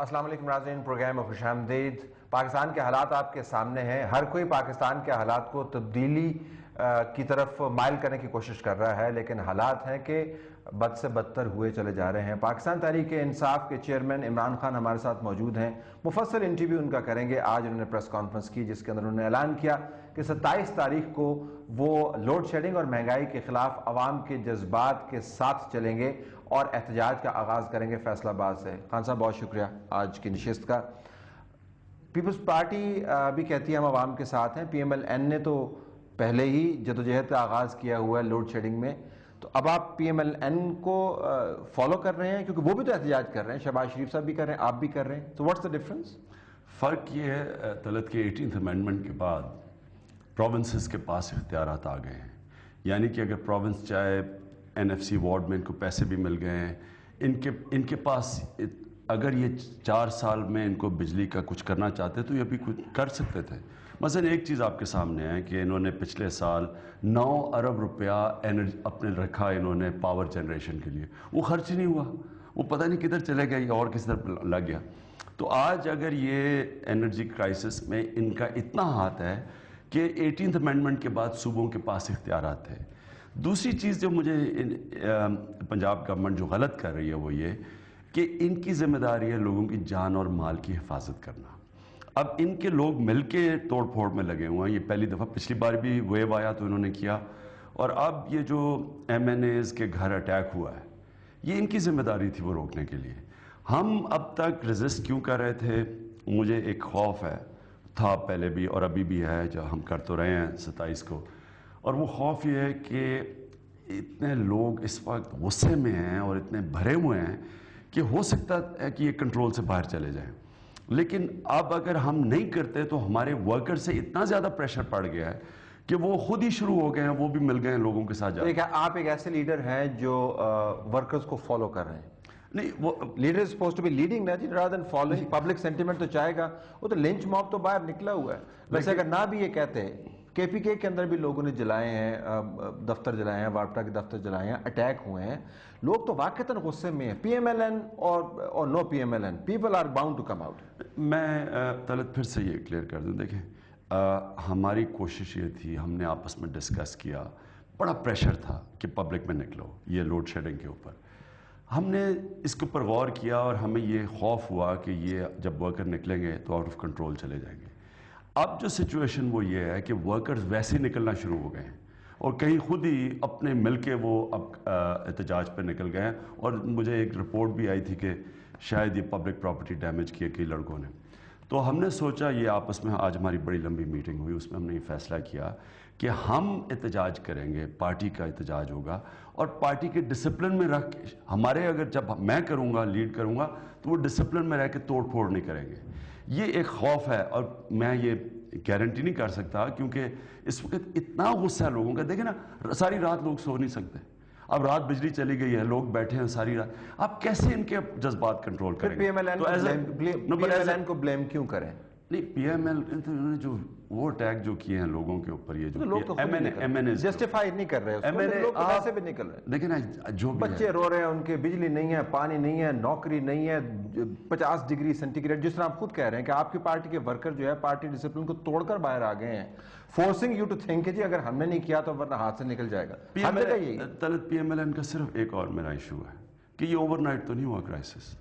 السلام علیکم ناظرین، پروگرام میں خوش آمدید۔ پاکستان کے حالات آپ کے سامنے ہیں۔ ہر کوئی پاکستان کے حالات کو تبدیلی کی طرف مائل کرنے کی کوشش کر رہا ہے، لیکن حالات ہیں کہ بد سے بدتر ہوئے چلے جا رہے ہیں۔ پاکستان تحریک انصاف کے چیئرمین عمران خان ہمارے ساتھ موجود ہیں۔ مفصل انٹرویو ان کا کریں گے۔ آج انہوں نے پریس کانفرنس کی جس کے اندر انہوں نے اعلان کیا کہ 27 تاریخ کو وہ لوڈ شیڈنگ اور مہنگائی کے خلاف عوام کے جذبات کے ساتھ چلیں گے اور احتجاج کا آغاز کریں گے فیصل آباد سے۔ خان صاحب بہت شکریہ آج کی نشست کا۔ پیپلز پارٹی بھی کہتی ہے ہم عوام کے ساتھ ہیں۔ پی ایم ایل این نے تو پہلے ہی جدوجہد کا آغاز کیا ہوا ہے لوڈ شیڈنگ میں، تو اب آپ پی ایم ایل این کو فالو کر رہے ہیں کیونکہ وہ بھی تو احتجاج کر رہے ہیں، شہباز شریف صاحب بھی کر رہے ہیں، آپ بھی کر رہے ہیں، تو واٹس دا ڈفرنس؟ فرق یہ ہے طلعت کے 18th امینڈمنٹ کے بعد پروونسز کے پاس اختیارات آ گئے ہیں، یعنی کہ اگر پروونس چاہے این ایف سی وارڈ میں ان کو پیسے بھی مل گئے ہیں، ان کے پاس اگر یہ 4 سال میں ان کو بجلی کا کچھ کرنا چاہتے تو یہ بھی کچھ کر سکتے تھے۔ مثلا ایک چیز آپ کے سامنے ہے کہ انہوں نے پچھلے سال 9 ارب روپیہ اپنے رکھا انہوں نے پاور جنریشن کے لیے، وہ خرچ نہیں ہوا، وہ پتہ نہیں کدھر چلے گیا یا اور کس طرف لگ گیا۔ تو آج اگر یہ انرجی کرائسس میں ان کا اتنا ہاتھ ہے کہ 18th امینڈمنٹ کے بعد صوبوں کے پاس اختیارات تھے۔ دوسری چیز جو مجھے پنجاب گورنمنٹ جو غلط کر رہی ہے وہ یہ کہ ان کی ذمہ داری ہے لوگوں کی جان اور مال کی حفاظت کرنا۔ اب ان کے لوگ مل کے توڑ پھوڑ میں لگے ہوئے ہیں۔ یہ پہلی دفعہ، پچھلی بار بھی ویو آیا تو انہوں نے کیا، اور اب یہ جو ایم این ایز کے گھر اٹیک ہوا ہے یہ ان کی ذمہ داری تھی وہ روکنے کے لیے۔ ہم اب تک ریزسٹ کیوں کر رہے تھے؟ مجھے ایک خوف ہے، تھا پہلے بھی اور ابھی بھی ہے، جو ہم کر تو رہے ہیں 27 کو، اور وہ خوف یہ ہے کہ اتنے لوگ اس وقت غصے میں ہیں اور اتنے بھرے ہوئے ہیں کہ ہو سکتا ہے کہ یہ کنٹرول سے باہر چلے جائیں۔ لیکن اب اگر ہم نہیں کرتے تو ہمارے ورکر سے اتنا زیادہ پریشر پڑ گیا ہے کہ وہ خود ہی شروع ہو گئے ہیں، وہ بھی مل گئے ہیں لوگوں کے ساتھ جاتے ہیں۔ آپ ایک ایسے لیڈر ہیں جو ورکرز کو فالو کر رہے ہیں۔ نہیں، وہ leader is supposed to be leading نا جی، rather than following. Public sentiment تو چاہے گا، وہ تو لنچ موب تو باہر نکلا ہوا ہے۔ ویسے اگر نہ بھی یہ کہتے ہیں، کے پی کے اندر بھی لوگوں نے جلائے ہیں، دفتر جلائے ہیں، وارپٹا کے دفتر جلائے ہیں، اٹیک ہوئے ہیں، لوگ تو واقعتاً غصے میں ہیں۔ پی ایم ایل این اور no P M L N, people are bound to come out. میں طلعت پھر سے یہ کلیئر کر دوں، دیکھیں ہماری کوشش یہ تھی، ہم نے آپس میں ڈسکس کیا، بڑا پریشر تھا کہ پبلک میں نکلو یہ لوڈ شیڈنگ کے اوپر۔ ہم نے اس کے اوپر غور کیا اور ہمیں یہ خوف ہوا کہ یہ جب ورکر نکلیں گے تو آؤٹ آف کنٹرول چلے جائیں گے۔ اب جو سچویشن وہ یہ ہے کہ ورکرز ویسے ہی نکلنا شروع ہو گئے ہیں اور کہیں خود ہی اپنے مل کے وہ اب احتجاج پہ نکل گئے ہیں، اور مجھے ایک رپورٹ بھی آئی تھی کہ شاید یہ پبلک پراپرٹی ڈیمیج کیے کئی لڑکوں نے۔ تو ہم نے سوچا، یہ آپس میں آج ہماری بڑی لمبی میٹنگ ہوئی، اس میں ہم نے یہ فیصلہ کیا کہ ہم احتجاج کریں گے، پارٹی کا احتجاج ہوگا، اور پارٹی کے ڈسپلن میں رکھ کے ہمارے، اگر جب میں کروں گا، لیڈ کروں گا، تو وہ ڈسپلن میں رہ کے توڑ پھوڑ نہیں کریں گے۔ یہ ایک خوف ہے اور میں یہ گارنٹی نہیں کر سکتا کیونکہ اس وقت اتنا غصہ ہے لوگوں کا۔ دیکھیں نا، ساری رات لوگ سو نہیں سکتے، اب رات بجلی چلی گئی ہے، لوگ بیٹھے ہیں ساری رات، آپ کیسے ان کے جذبات کنٹرول کریں گے؟ پی ایم ایل این کو بلیم کیوں کریں؟ نہیں، پی ایم ایل نے جو وہ اٹیک جو کیے ہیں لوگوں کے اوپر، یہ جو ایم این اے جسٹیفائی نہیں کر رہے، لوگ تو ویسے بھی نکل رہے ہیں۔ دیکھیں نا، جو بچے رو رہے ہیں، ان کے بجلی نہیں ہے، پانی نہیں ہے، نوکری نہیں ہے، 50 ڈگری سینٹی گریڈ، جس طرح آپ خود کہہ رہے ہیں کہ آپ کی پارٹی کے ورکر جو ہے پارٹی ڈسپلن کو توڑ کر باہر آ گئے ہیں، فورسنگ یو ٹو تھنک کہ جی اگر ہم نے نہیں کیا تو ورنہ ہاتھ سے نکل جائے گا۔ پی ایم ایل این کا صرف ایک اور میرا ایشو ہے کہ یہ اوور نائٹ تو نہیں ہوا کرائسس،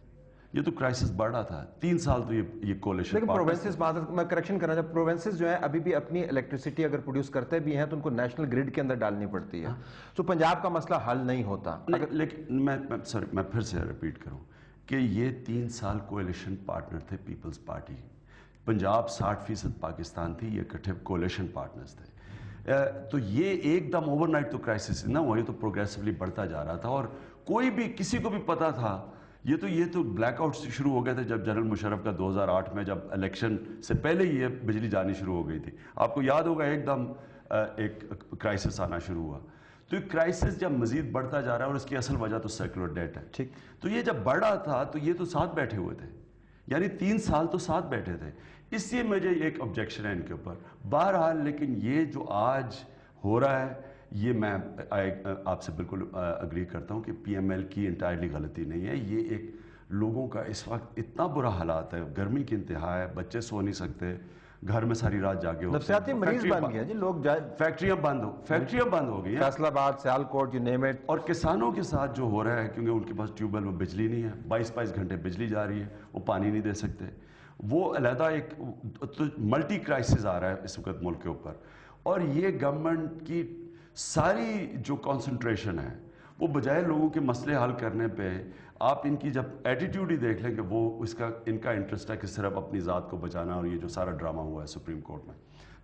یہ تو کرائسس بڑھا تھا 3 سال تو یہ کولیشن۔ لیکن پروونسز، میں کریکشن کرنا چاہتا ہوں، پروونسز جو ہیں ابھی بھی اپنی الیکٹریسٹی اگر پروڈیوس کرتے بھی ہیں تو ان کو نیشنل گریڈ کے اندر ڈالنی پڑتی ہے، تو پنجاب کا مسئلہ حل نہیں ہوتا۔ لیکن میں پھر سے ریپیٹ کروں کہ یہ 3 سال کولیشن پارٹنر تھے پیپلز پارٹی، پنجاب 60% پاکستان تھی، یہ اکٹھے کولیشن پارٹنرز تھے۔ تو یہ ایک دم اوور نائٹ تو کرائسس نہ ہوا، یہ تو پروگریسولی بڑھتا جا رہا تھا، اور کوئی بھی کسی کو بھی پتا تھا۔ یہ تو بلیک آؤٹ سے شروع ہو گئے تھے جب جنرل مشرف کا 2008 میں جب الیکشن سے پہلے ہی یہ بجلی جانی شروع ہو گئی تھی، آپ کو یاد ہوگا ایک دم ایک کرائسس آنا شروع ہوا۔ تو یہ کرائسس جب مزید بڑھتا جا رہا ہے اور اس کی اصل وجہ تو سیکولر ڈیٹ ہے، ٹھیک، تو یہ جب بڑھ رہا تھا تو یہ تو ساتھ بیٹھے ہوئے تھے، یعنی 3 سال تو ساتھ بیٹھے تھے، اس لیے مجھے ایک آبجیکشن ہے ان کے اوپر۔ بہرحال لیکن یہ جو آج ہو رہا ہے، یہ میں آپ سے بالکل اگری کرتا ہوں کہ پی ایم ایل کی انٹائرلی غلطی نہیں ہے، یہ ایک لوگوں کا اس وقت اتنا برا حالات ہے, گرمی کی انتہا ہے, بچے سو نہیں سکتے, گھر میں ساری رات جاگے ہوتے ہیں, نفسیاتی مریض بن گیا جی لوگ, فیکٹریاں بند ہو گئی ہیں, فیصل آباد, سیالکوٹ, یو نیم اٹ. اور کسانوں کے ساتھ جو ہو رہا ہے, کیونکہ ان کے پاس ٹیوب ویل میں بجلی نہیں ہے, 22 گھنٹے بجلی جا رہی ہے, وہ پانی نہیں دے سکتے, وہ علیحدہ ایک ملٹی کرائسس آ رہا ہے اس وقت ملک کے اوپر. اور یہ گورنمنٹ کی ساری جو کنسنٹریشن ہے وہ بجائے لوگوں کے مسئلے حل کرنے پہ, آپ ان کی جب ایٹیٹیوڈ ہی دیکھ لیں کہ وہ ان کا انٹرسٹ ہے کہ صرف اپنی ذات کو بچانا, اور یہ جو سارا ڈرامہ ہوا ہے سپریم کورٹ میں.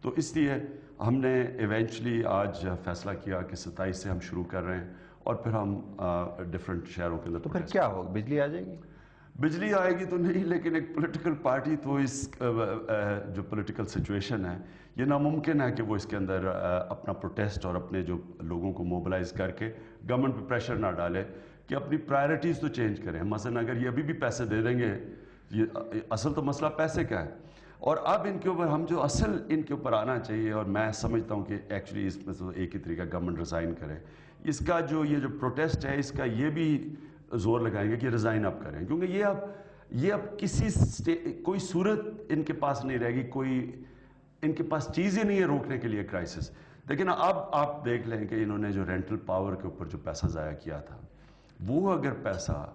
تو اس لیے ہم نے ایونچولی آج فیصلہ کیا کہ 27 سے ہم شروع کر رہے ہیں, اور پھر ہم ڈفرینٹ شہروں کے اندر. تو پھر کیا ہوگا, بجلی آ جائے گی؟ بجلی آئے گی تو نہیں, لیکن ایک پولیٹیکل پارٹی تو اس جو پولیٹیکل سچویشن ہے یہ ناممکن ہے کہ وہ اس کے اندر اپنا پروٹیسٹ اور اپنے جو لوگوں کو موبلائز کر کے گورنمنٹ پہ پریشر نہ ڈالے کہ اپنی پرائرٹیز تو چینج کریں. مثلا اگر یہ ابھی بھی پیسے دے دیں گے, یہ اصل تو مسئلہ پیسے کا ہے, اور اب ان کے اوپر ہم جو اصل ان کے اوپر آنا چاہیے, اور میں سمجھتا ہوں کہ ایکچولی اس میں تو ایک ہی طریقہ گورنمنٹ ریزائن کرے. اس کا یہ جو پروٹیسٹ ہے اس کا یہ بھی زور لگائیں گے کہ ریزائن اب کریں, کیونکہ یہ اب کوئی صورت ان کے پاس نہیں رہے گی, کوئی ان کے پاس چیز ہی نہیں ہے روکنے کے لیے کرائسس. لیکن اب آپ دیکھ لیں کہ انہوں نے جو رینٹل پاور کے اوپر جو پیسہ ضائع کیا تھا, وہ اگر پیسہ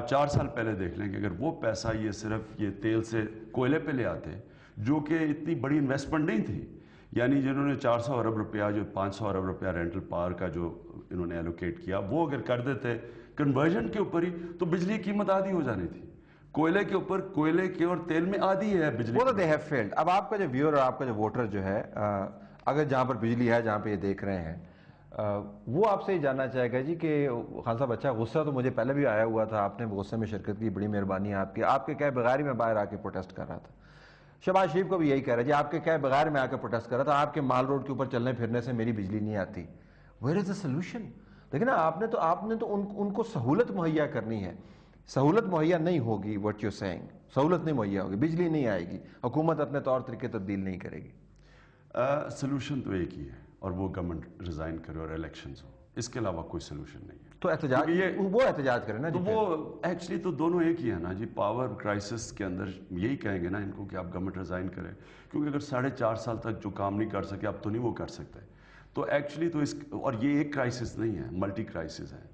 4 سال پہلے دیکھ لیں کہ اگر وہ پیسہ یہ صرف یہ تیل سے کوئلے پہ لے آتے, جو کہ اتنی بڑی انویسٹمنٹ نہیں تھی, یعنی جنہوں نے 400 ارب روپیہ جو 500 ارب روپیہ رینٹل پاور کا جو انہوں نے ایلوکیٹ کیا, وہ اگر کر دیتے کنورژن کے اوپر ہی, تو بجلی کی قیمت آدھی ہو جانی تھی. کوئلے کے اوپر, کوئلے کے اور تیل میں آدھی ہے بجلی. وہ تو دے ہیو فیلڈ. اب آپ کا جو ویور اور آپ کا جو ووٹر جو ہے, اگر جہاں پر بجلی ہے, جہاں پہ یہ دیکھ رہے ہیں, وہ آپ سے یہ جاننا چاہے گا جی کہ خان صاحب اچھا غصہ تو مجھے پہلے بھی آیا ہوا تھا, آپ نے غصے میں شرکت کی, بڑی مہربانی ہے آپ کی. آپ کے کہے بغیر ہی میں باہر آ کے پروٹیسٹ کر رہا تھا. شہباز شریف کو بھی یہی کہہ رہا ہے جی, آپ کے کہے بغیر میں آ کے پروٹیسٹ کر رہا تھا, آپ کے مال روڈ کے اوپر چلنے پھرنے سے میری بجلی نہیں آتی. Where is the solution? دیکھیں نا, آپ نے تو ان کو سہولت مہیا کرنی ہے. سہولت مہیا نہیں ہوگی, واٹ یو سیئنگ, سہولت نہیں مہیا ہوگی, بجلی نہیں آئے گی, حکومت اپنے طور طریقے تبدیل نہیں کرے گی. سلوشن تو ایک ہی ہے, اور وہ گورنمنٹ ریزائن کرے اور الیکشنز ہو, اس کے علاوہ کوئی سلوشن نہیں ہے. تو احتجاج, وہ احتجاج کریں نا جی. وہ ایکچولی تو دونوں ایک ہی ہے نا جی. پاور کرائسس کے اندر یہی کہیں گے نا ان کو کہ آپ گورنمنٹ ریزائن کریں, کیونکہ اگر 4.5 سال تک جو کام نہیں کر سکے اب تو نہیں وہ کر سکتے. تو ایکچولی تو اور یہ ایک کرائسس نہیں ہے, ملٹی کرائسس ہے.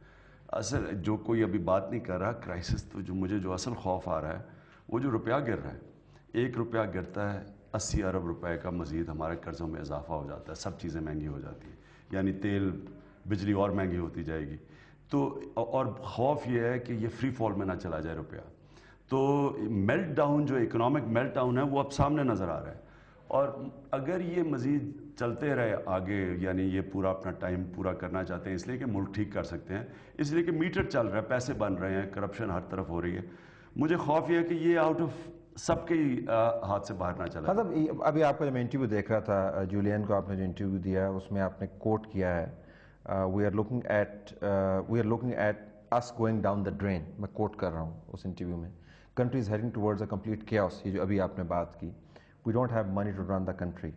اصل جو کوئی ابھی بات نہیں کر رہا, کرائسس تو مجھے جو اصل خوف آ رہا ہے وہ جو روپیہ گر رہا ہے, 1 روپیہ گرتا ہے 80 ارب روپے کا مزید ہمارے قرضوں میں اضافہ ہو جاتا ہے, سب چیزیں مہنگی ہو جاتی ہیں, یعنی تیل بجلی اور مہنگی ہوتی جائے گی. تو اور خوف یہ ہے کہ یہ فری فال میں نہ چلا جائے روپیہ. تو میلٹ ڈاؤن, جو اکنامک میلٹ ڈاؤن ہے, وہ اب سامنے نظر آ رہا ہے. اور اگر یہ مزید چلتے رہے آگے, یعنی یہ پورا اپنا ٹائم پورا کرنا چاہتے ہیں اس لیے کہ ملک ٹھیک کر سکتے ہیں, اس لیے کہ میٹر چل رہا ہے, پیسے بن رہے ہیں, کرپشن ہر طرف ہو رہی ہے, مجھے خوف یہ ہے کہ یہ آؤٹ آف سب کے ہاتھ سے باہر نہ چلا. مطلب ابھی آپ کا جو میں انٹرویو دیکھ رہا تھا, جولین کو آپ نے جو انٹرویو دیا, اس میں آپ نے کوٹ کیا ہے, we are looking at us going down the drain. میں کوٹ کر رہا ہوں اس انٹرویو میں, country is heading towards a complete chaos. یہ جو ابھی آپ نے بات کی, we don't have money to run the country.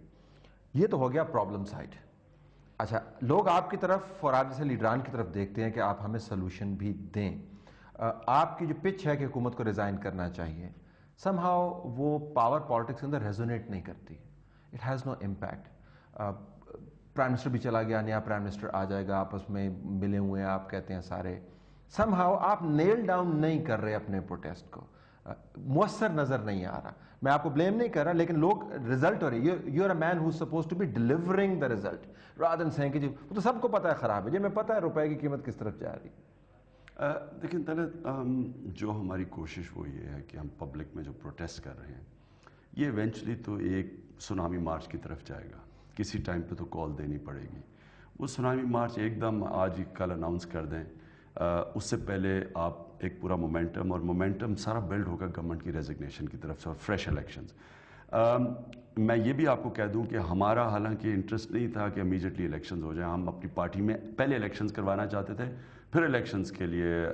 یہ تو ہو گیا پرابلم سائڈ. اچھا, لوگ آپ کی طرف اور آپ جیسے لیڈران کی طرف دیکھتے ہیں کہ آپ ہمیں سلوشن بھی دیں. آپ کی جو پچ ہے کہ حکومت کو ریزائن کرنا چاہیے, سم ہاؤ وہ پاور پالیٹکس کے اندر ریزونیٹ نہیں کرتی. It has no impact. Prime minister بھی چلا گیا, نیا پرائم منسٹر آ جائے گا, آپس میں ملے ہوئے ہیں, آپ کہتے ہیں سارے, سم ہاؤ آپ نیل ڈاؤن نہیں کر رہے اپنے پروٹیسٹ کو, مؤثر نظر نہیں آ رہا. میں آپ کو بلیم نہیں کر رہا, لیکن لوگ ریزلٹ ہو رہی ہے. You are a man who is supposed to be delivering the result rather than seeing کہ جی وہ تو سب کو پتہ ہے خراب ہے, جی میں پتہ ہے روپے کی قیمت کس طرف جا رہی. دیکھیں طلعت, جو ہماری کوشش وہ یہ ہے کہ ہم پبلک میں جو پروٹیسٹ کر رہے ہیں, یہ ایونچولی تو ایک سونامی مارچ کی طرف جائے گا. کسی ٹائم پہ تو کال دینی پڑے گی. وہ سونامی مارچ ایک دم آج ہی کل اناؤنس کر دیں, اس سے پہلے آپ ایک پورا مومنٹم, اور مومنٹم سارا بلڈ ہوگا گورنمنٹ کی ریزگنیشن کی طرف سے اور فریش الیکشنز. میں یہ بھی آپ کو کہہ دوں کہ ہمارا حالانکہ انٹرسٹ نہیں تھا کہ امیجیٹلی الیکشنز ہو جائیں. ہم اپنی پارٹی میں پہلے الیکشنز کروانا چاہتے تھے, پھر الیکشنز کے لیے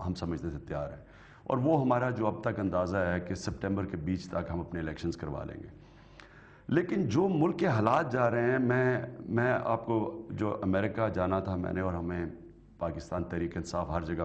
ہم سمجھتے تھے تیار ہیں, اور وہ ہمارا جو اب تک اندازہ ہے کہ سپٹمبر کے بیچ تک ہم اپنے الیکشنز کروا لیں گے. لیکن جو ملک کے حالات جا رہے ہیں, میں آپ کو جو امریکہ جانا تھا میں نے, اور ہمیں پاکستان تحریک انصاف ہر جگہ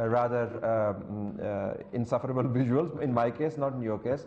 rather insufferable visuals in my case, not in your case।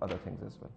other things as well।